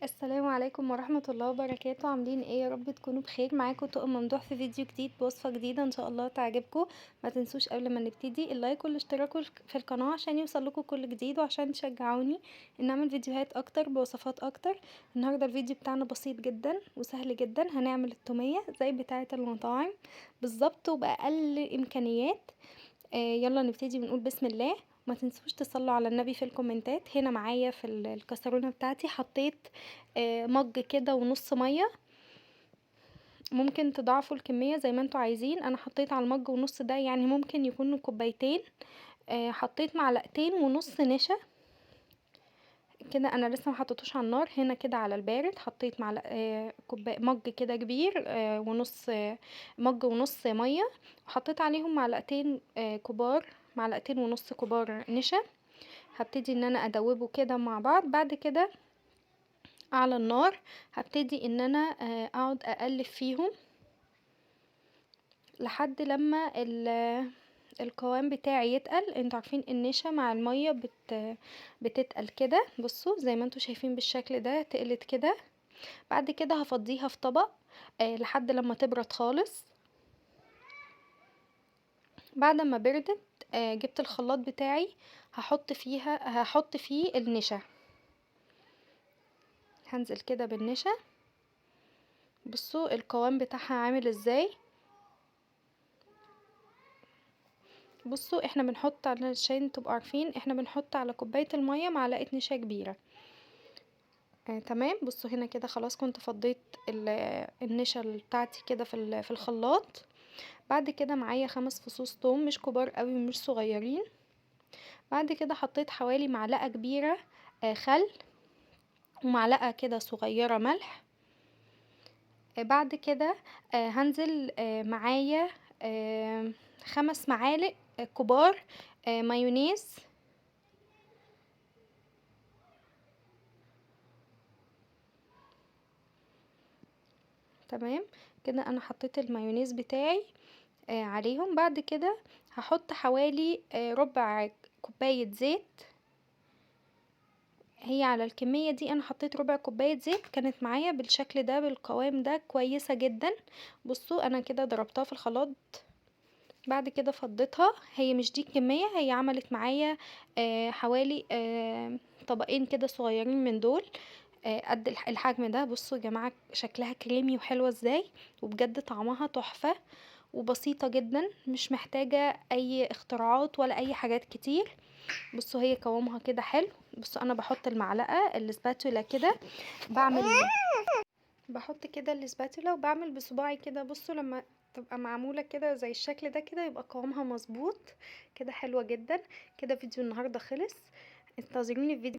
السلام عليكم ورحمة الله وبركاته. عاملين ايه؟ يا رب تكونوا بخير. معاكم طقم ممدوح في فيديو جديد بوصفة جديدة ان شاء الله تعجبكم. ما تنسوش قبل ما نبتدي اللايك والاشتراك في القناة عشان يوصلكوا كل جديد وعشان تشجعوني ان اعمل فيديوهات اكتر بوصفات اكتر. النهاردة الفيديو بتاعنا بسيط جدا وسهل جدا. هنعمل التومية زي بتاعة المطاعم بالظبط وبأقل الامكانيات. يلا نبتدي بنقول بسم الله. ما تنسوش تصلوا على النبي في الكومنتات. هنا معايا في الكسرونه بتاعتي حطيت مج كده ونص ميه. ممكن تضاعفوا الكميه زي ما انتوا عايزين. انا حطيت على المج ونص ده يعني ممكن يكونوا كوبايتين. حطيت معلقتين ونص نشا كده. انا لسه ما حطيتوش على النار. هنا كده على البارد حطيت معلقه كوبايه مج كده كبير ونص مج ونص ميه. وحطيت عليهم معلقتين كبار، معلقتين ونص كبار نشا. هبتدي ان انا ادوبه كده مع بعض. بعد كده على النار هبتدي ان انا اقعد اقلب فيهم لحد لما القوام بتاعي يتقل. انتوا عارفين النشا مع الميه بتتقل كده. بصوا زي ما انتوا شايفين بالشكل ده تقلت كده. بعد كده هفضيها في طبق لحد لما تبرد خالص. بعد ما بردت جبت الخلاط بتاعي هحط فيه النشا. هنزل كده بالنشا. بصوا القوام بتاعها عامل ازاي. بصوا احنا بنحط علشان تبقوا عارفين احنا بنحط على كوبايه الميه معلقه نشا كبيره. تمام. بصوا هنا كده خلاص كنت فضيت النشا بتاعتي كده في الخلاط. بعد كده معايا 5 فصوص توم مش كبار قوي ومش صغيرين. بعد كده حطيت حوالي معلقه كبيره خل ومعلقه كده صغيره ملح. بعد كده هنزل معايا 5 معالق كبار مايونيز. تمام كده انا حطيت المايونيز بتاعي عليهم. بعد كده هحط حوالي ربع كوباية زيت. هي على الكمية دي انا حطيت ربع كوباية زيت كانت معايا بالشكل ده بالقوام ده كويسة جدا. بصوا انا كده ضربتها في الخلاط. بعد كده فضيتها. هي مش دي الكمية، هي عملت معايا حوالي طبقين كده صغيرين من دول قد الحجم ده. بصوا يا جماعة شكلها كريمي وحلوة ازاي وبجد طعمها تحفة وبسيطة جدا مش محتاجة اي اختراعات ولا اي حاجات كتير. بصوا هي قوامها كده حلو. بصوا انا بحط المعلقة الاسباتولا كده بحط كده الاسباتولا وبعمل بصباعي كده. بصوا لما تبقى معمولة كده زي الشكل ده كده يبقى قوامها مظبوط كده حلوة جدا. كده فيديو النهاردة خلص. انتظروني في فيديو